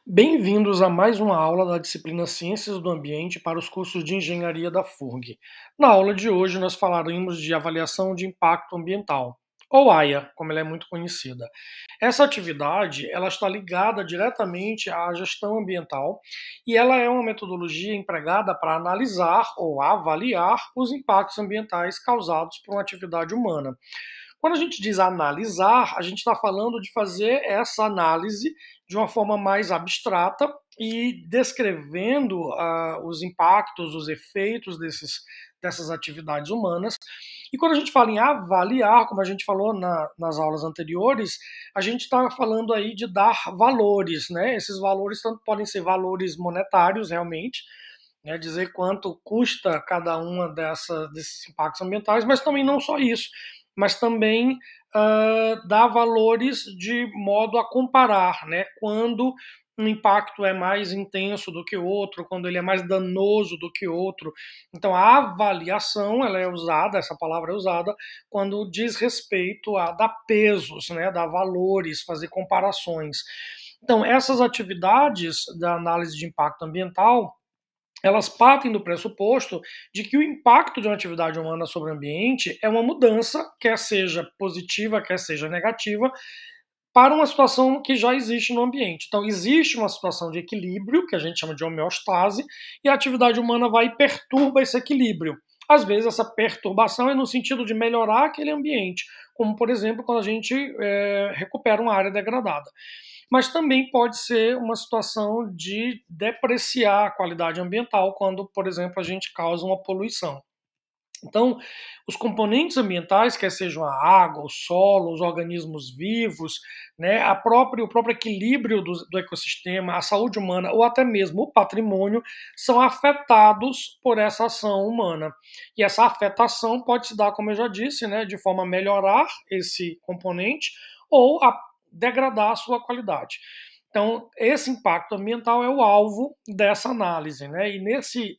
Bem-vindos a mais uma aula da disciplina Ciências do Ambiente para os cursos de Engenharia da FURG. Na aula de hoje nós falaremos de avaliação de impacto ambiental, ou AIA, como ela é muito conhecida. Essa atividade ela está ligada diretamente à gestão ambiental e ela é uma metodologia empregada para analisar ou avaliar os impactos ambientais causados por uma atividade humana. Quando a gente diz analisar, a gente está falando de fazer essa análise de uma forma mais abstrata e descrevendo os impactos, os efeitos dessas atividades humanas. E quando a gente fala em avaliar, como a gente falou nas aulas anteriores, a gente está falando aí de dar valores, né? Esses valores tanto podem ser valores monetários, realmente, né, dizer quanto custa cada uma desses impactos ambientais, mas também não só isso, mas também dar valores de modo a comparar, né, quando um impacto é mais intenso do que o outro, quando ele é mais danoso do que outro. Então a avaliação, ela é usada, essa palavra é usada, quando diz respeito a dar pesos, né, dar valores, fazer comparações. Então essas atividades da análise de impacto ambiental, elas partem do pressuposto de que o impacto de uma atividade humana sobre o ambiente é uma mudança, quer seja positiva, quer seja negativa, para uma situação que já existe no ambiente. Então, existe uma situação de equilíbrio, que a gente chama de homeostase, e a atividade humana vai e perturba esse equilíbrio. Às vezes, essa perturbação é no sentido de melhorar aquele ambiente, como, por exemplo, quando a gente recupera uma área degradada. Mas também pode ser uma situação de depreciar a qualidade ambiental, quando, por exemplo, a gente causa uma poluição. Então, os componentes ambientais, quer sejam a água, o solo, os organismos vivos, né, o próprio equilíbrio do ecossistema, a saúde humana ou até mesmo o patrimônio, são afetados por essa ação humana. E essa afetação pode se dar, como eu já disse, né, de forma a melhorar esse componente ou a degradar a sua qualidade. Então, esse impacto ambiental é o alvo dessa análise, né? E nesse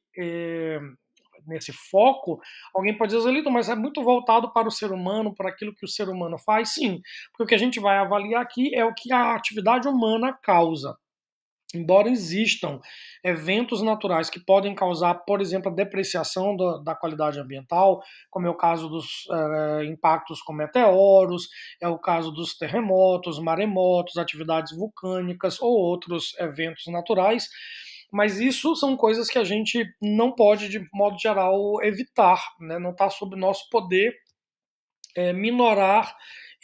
foco, alguém pode dizer, Zelito, mas é muito voltado para o ser humano, para aquilo que o ser humano faz? Sim, porque o que a gente vai avaliar aqui é o que a atividade humana causa. Embora existam eventos naturais que podem causar, por exemplo, a depreciação da qualidade ambiental, como é o caso dos impactos com meteoros, é o caso dos terremotos, maremotos, atividades vulcânicas ou outros eventos naturais, mas isso são coisas que a gente não pode, de modo geral, evitar, né? Não está sob nosso poder minorar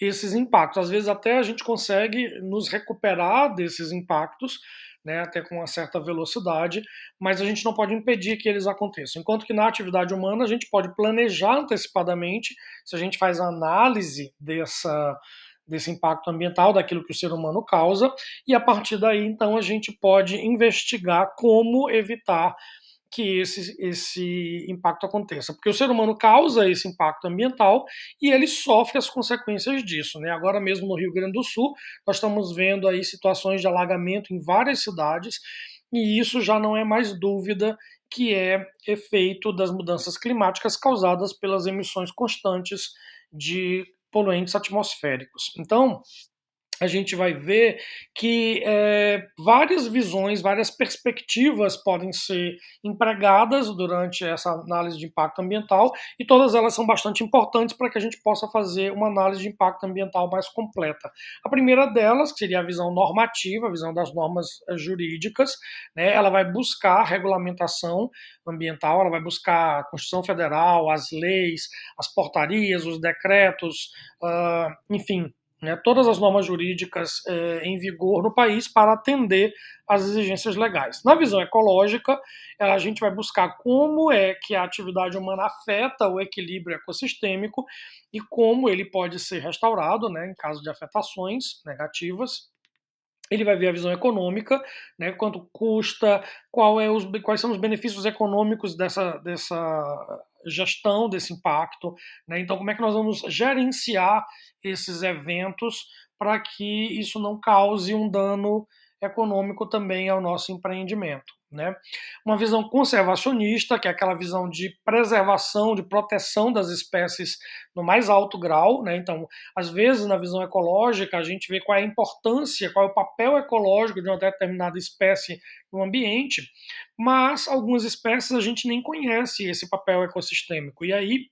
esses impactos. Às vezes até a gente consegue nos recuperar desses impactos, né, até com uma certa velocidade, mas a gente não pode impedir que eles aconteçam. Enquanto que na atividade humana a gente pode planejar antecipadamente, se a gente faz a análise desse impacto ambiental, daquilo que o ser humano causa, e a partir daí, então, a gente pode investigar como evitar que esse impacto aconteça. Porque o ser humano causa esse impacto ambiental e ele sofre as consequências disso, né? Agora mesmo no Rio Grande do Sul, nós estamos vendo aí situações de alagamento em várias cidades e isso já não é mais dúvida que é efeito das mudanças climáticas causadas pelas emissões constantes de poluentes atmosféricos. Então, a gente vai ver que várias visões, várias perspectivas podem ser empregadas durante essa análise de impacto ambiental e todas elas são bastante importantes para que a gente possa fazer uma análise de impacto ambiental mais completa. A primeira delas, que seria a visão normativa, a visão das normas jurídicas, né, ela vai buscar regulamentação ambiental, ela vai buscar a Constituição Federal, as leis, as portarias, os decretos, enfim, né, todas as normas jurídicas em vigor no país para atender às exigências legais. Na visão ecológica, a gente vai buscar como é que a atividade humana afeta o equilíbrio ecossistêmico e como ele pode ser restaurado, né, em caso de afetações negativas. Ele vai ver a visão econômica, né, quanto custa, quais são os benefícios econômicos dessa gestão desse impacto, né? Então, como é que nós vamos gerenciar esses eventos para que isso não cause um dano econômico também ao nosso empreendimento, né? Uma visão conservacionista, que é aquela visão de preservação, de proteção das espécies no mais alto grau, né? Então, às vezes, na visão ecológica, a gente vê qual é a importância, qual é o papel ecológico de uma determinada espécie no ambiente, mas algumas espécies a gente nem conhece esse papel ecossistêmico. E aí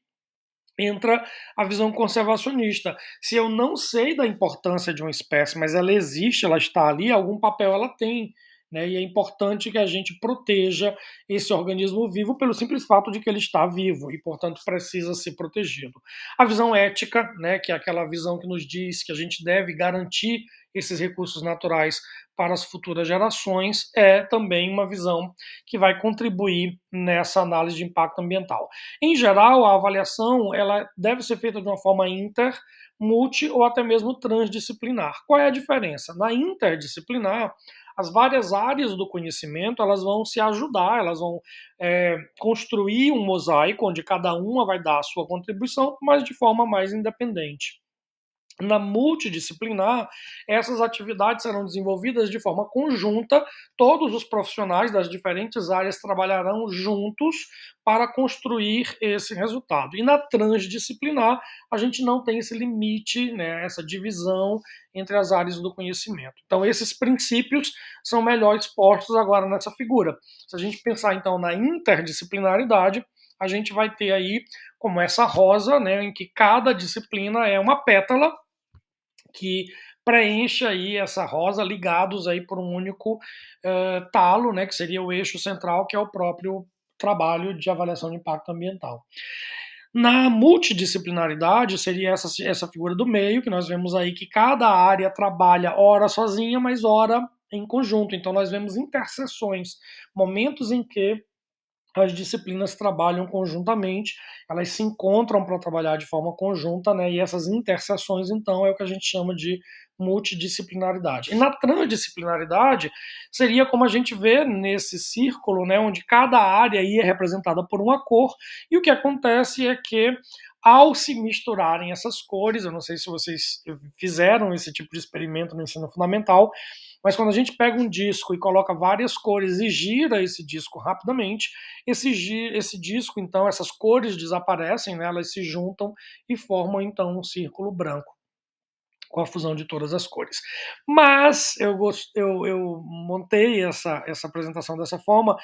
entra a visão conservacionista. Se eu não sei da importância de uma espécie, mas ela existe, ela está ali, algum papel ela tem, né? E é importante que a gente proteja esse organismo vivo pelo simples fato de que ele está vivo e, portanto, precisa ser protegido. A visão ética, né, que é aquela visão que nos diz que a gente deve garantir esses recursos naturais para as futuras gerações, é também uma visão que vai contribuir nessa análise de impacto ambiental. Em geral, a avaliação ela deve ser feita de uma forma inter, multi ou até mesmo transdisciplinar. Qual é a diferença? Na interdisciplinar, as várias áreas do conhecimento elas vão se ajudar, elas vão construir um mosaico onde cada uma vai dar a sua contribuição, mas de forma mais independente. Na multidisciplinar, essas atividades serão desenvolvidas de forma conjunta, todos os profissionais das diferentes áreas trabalharão juntos para construir esse resultado. E na transdisciplinar, a gente não tem esse limite, né, essa divisão entre as áreas do conhecimento. Então, esses princípios são melhor expostos agora nessa figura. Se a gente pensar, então, na interdisciplinaridade, a gente vai ter aí como essa rosa, né, em que cada disciplina é uma pétala que preenche aí essa rosa ligados aí por um único talo, né, que seria o eixo central, que é o próprio trabalho de avaliação de impacto ambiental. Na multidisciplinaridade, seria essa figura do meio, que nós vemos aí que cada área trabalha ora sozinha, mas ora em conjunto. Então, nós vemos interseções, momentos em que as disciplinas trabalham conjuntamente, elas se encontram para trabalhar de forma conjunta, né? E essas interseções, então, é o que a gente chama de multidisciplinaridade. E na transdisciplinaridade, seria como a gente vê nesse círculo, né? Onde cada área aí é representada por uma cor, e o que acontece é que ao se misturarem essas cores, eu não sei se vocês fizeram esse tipo de experimento no ensino fundamental, mas quando a gente pega um disco e coloca várias cores e gira esse disco rapidamente, esse disco, então, essas cores desaparecem, né, elas se juntam e formam, então, um círculo branco, com a fusão de todas as cores. Mas eu montei essa apresentação dessa forma,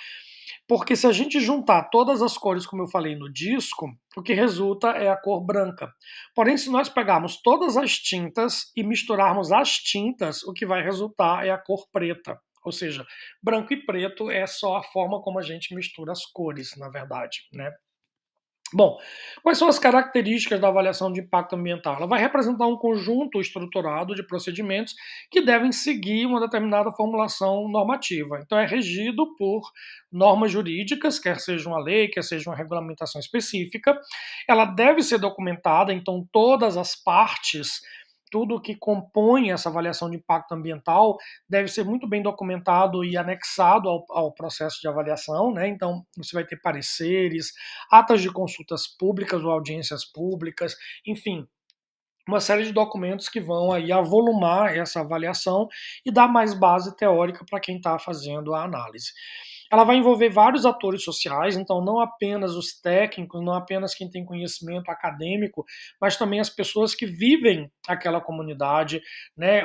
porque se a gente juntar todas as cores, como eu falei no disco, o que resulta é a cor branca. Porém, se nós pegarmos todas as tintas e misturarmos as tintas, o que vai resultar é a cor preta. Ou seja, branco e preto é só a forma como a gente mistura as cores, na verdade, né? Bom, quais são as características da avaliação de impacto ambiental? Ela vai representar um conjunto estruturado de procedimentos que devem seguir uma determinada formulação normativa. Então, é regido por normas jurídicas, quer seja uma lei, quer seja uma regulamentação específica. Ela deve ser documentada, então, todas as partes, tudo que compõe essa avaliação de impacto ambiental deve ser muito bem documentado e anexado ao processo de avaliação, né? Então, você vai ter pareceres, atas de consultas públicas ou audiências públicas, enfim, uma série de documentos que vão aí avolumar essa avaliação e dar mais base teórica para quem está fazendo a análise. Ela vai envolver vários atores sociais, então não apenas os técnicos, não apenas quem tem conhecimento acadêmico, mas também as pessoas que vivem aquela comunidade, né?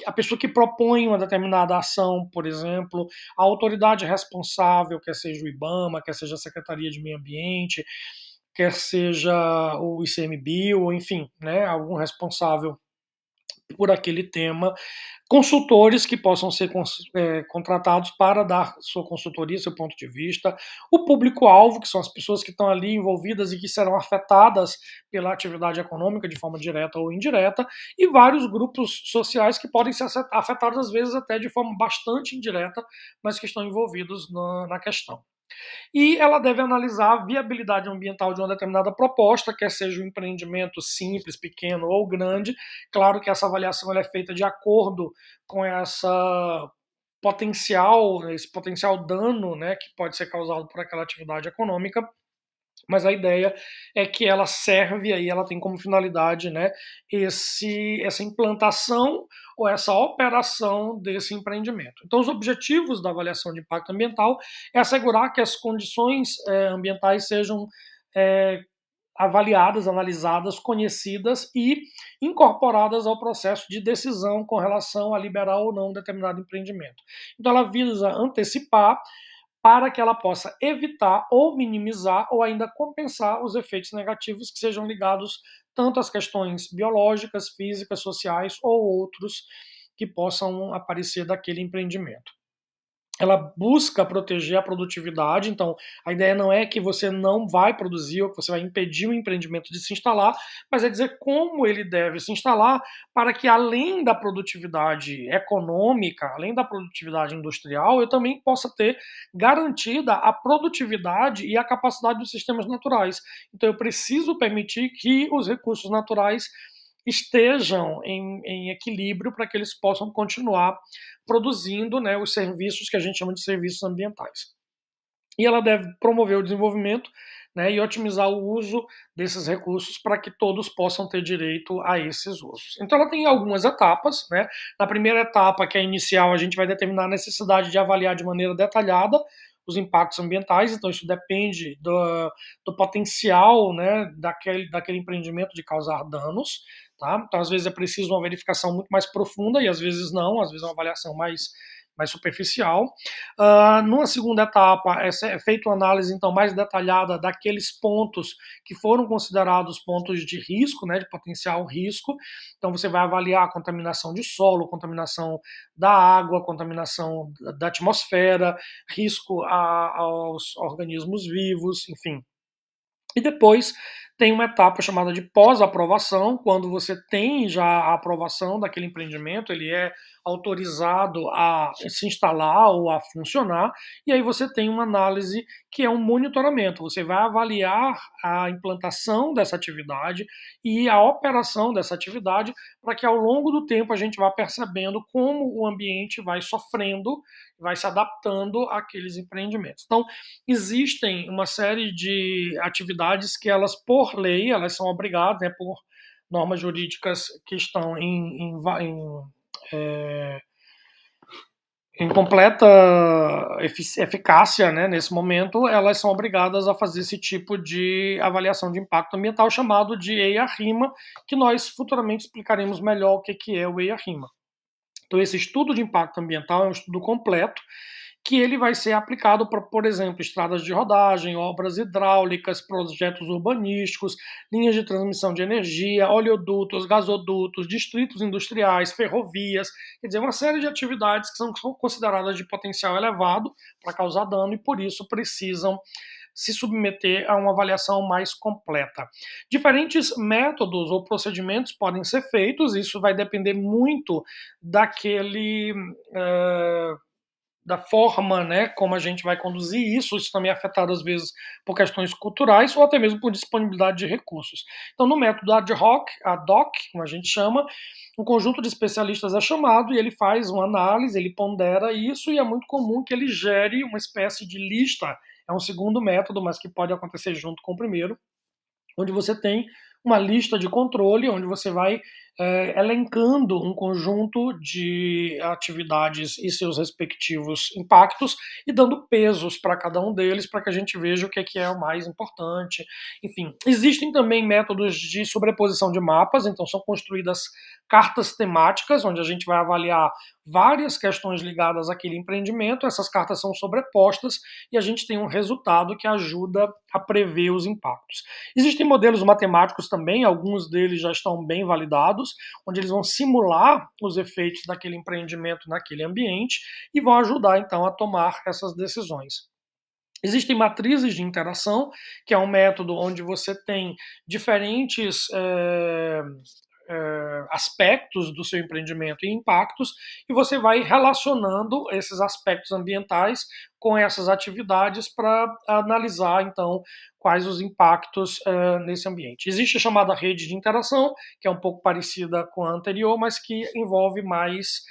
A pessoa que propõe uma determinada ação, por exemplo, a autoridade responsável, quer seja o IBAMA, quer seja a Secretaria de Meio Ambiente, quer seja o ICMBio, enfim, né, algum responsável por aquele tema, consultores que possam ser contratados para dar sua consultoria, seu ponto de vista, o público-alvo, que são as pessoas que estão ali envolvidas e que serão afetadas pela atividade econômica de forma direta ou indireta, e vários grupos sociais que podem ser afetados às vezes até de forma bastante indireta, mas que estão envolvidos na questão. E ela deve analisar a viabilidade ambiental de uma determinada proposta, quer seja um empreendimento simples, pequeno ou grande. Claro que essa avaliação ela é feita de acordo com esse potencial dano, né, que pode ser causado por aquela atividade econômica, mas a ideia é que ela serve aí, ela tem como finalidade, né, essa implantação ou essa operação desse empreendimento. Então, os objetivos da avaliação de impacto ambiental é assegurar que as condições ambientais sejam avaliadas, analisadas, conhecidas e incorporadas ao processo de decisão com relação a liberar ou não um determinado empreendimento. Então, ela visa antecipar para que ela possa evitar ou minimizar ou ainda compensar os efeitos negativos que sejam ligados tanto às questões biológicas, físicas, sociais ou outros que possam aparecer daquele empreendimento. Ela busca proteger a produtividade, então a ideia não é que você não vai produzir ou que você vai impedir o empreendimento de se instalar, mas é dizer como ele deve se instalar para que, além da produtividade econômica, além da produtividade industrial, eu também possa ter garantida a produtividade e a capacidade dos sistemas naturais. Então eu preciso permitir que os recursos naturais estejam em equilíbrio para que eles possam continuar produzindo, né, os serviços que a gente chama de serviços ambientais. E ela deve promover o desenvolvimento, né, e otimizar o uso desses recursos para que todos possam ter direito a esses usos. Então ela tem algumas etapas, né? Na primeira etapa, que é inicial, a gente vai determinar a necessidade de avaliar de maneira detalhada os impactos ambientais, então isso depende do potencial, né, daquele empreendimento de causar danos. Tá? Então, às vezes é preciso uma verificação muito mais profunda e às vezes não, às vezes é uma avaliação mais superficial. Numa segunda etapa, é feita uma análise então mais detalhada daqueles pontos que foram considerados pontos de risco, né, de potencial risco. Então você vai avaliar a contaminação de solo, contaminação da água, contaminação da atmosfera, risco aos organismos vivos, enfim. E depois tem uma etapa chamada de pós-aprovação, quando você tem já a aprovação daquele empreendimento, ele é autorizado a se instalar ou a funcionar, e aí você tem uma análise que é um monitoramento. Você vai avaliar a implantação dessa atividade e a operação dessa atividade para que ao longo do tempo a gente vá percebendo como o ambiente vai sofrendo, vai se adaptando àqueles empreendimentos. Então, existem uma série de atividades que elas, por lei, elas são obrigadas, né, por normas jurídicas que estão em completa eficácia, né, nesse momento, elas são obrigadas a fazer esse tipo de avaliação de impacto ambiental chamado de EIA-RIMA, que nós futuramente explicaremos melhor o que é o EIA-RIMA. Então, esse estudo de impacto ambiental é um estudo completo que ele vai ser aplicado para, por exemplo, estradas de rodagem, obras hidráulicas, projetos urbanísticos, linhas de transmissão de energia, oleodutos, gasodutos, distritos industriais, ferrovias, quer dizer, uma série de atividades que são consideradas de potencial elevado para causar dano e, por isso, precisam se submeter a uma avaliação mais completa. Diferentes métodos ou procedimentos podem ser feitos, isso vai depender muito da forma, né, como a gente vai conduzir isso também é afetado às vezes por questões culturais ou até mesmo por disponibilidade de recursos. Então, no método ad hoc, como a gente chama, um conjunto de especialistas é chamado e ele faz uma análise, ele pondera isso e é muito comum que ele gere uma espécie de lista, é um segundo método, mas que pode acontecer junto com o primeiro, onde você tem uma lista de controle, onde você vai elencando um conjunto de atividades e seus respectivos impactos e dando pesos para cada um deles para que a gente veja o que é o mais importante. Enfim, existem também métodos de sobreposição de mapas, então são construídas cartas temáticas, onde a gente vai avaliar várias questões ligadas àquele empreendimento, essas cartas são sobrepostas e a gente tem um resultado que ajuda a prever os impactos. Existem modelos matemáticos também, alguns deles já estão bem validados, onde eles vão simular os efeitos daquele empreendimento naquele ambiente e vão ajudar então a tomar essas decisões. Existem matrizes de interação, que é um método onde você tem diferentes aspectos do seu empreendimento e impactos, e você vai relacionando esses aspectos ambientais com essas atividades para analisar, então, quais os impactos nesse ambiente. Existe a chamada rede de interação, que é um pouco parecida com a anterior, mas que envolve mais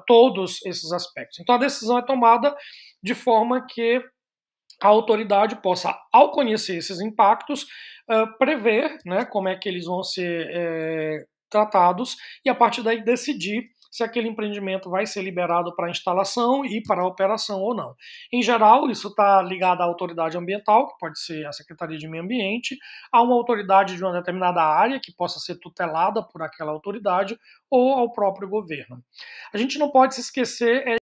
todos esses aspectos. Então, a decisão é tomada de forma que a autoridade possa, ao conhecer esses impactos, prever, né, como é que eles vão ser tratados e a partir daí decidir se aquele empreendimento vai ser liberado para instalação e para operação ou não. Em geral, isso está ligado à autoridade ambiental, que pode ser a Secretaria de Meio Ambiente, a uma autoridade de uma determinada área, que possa ser tutelada por aquela autoridade, ou ao próprio governo. A gente não pode se esquecer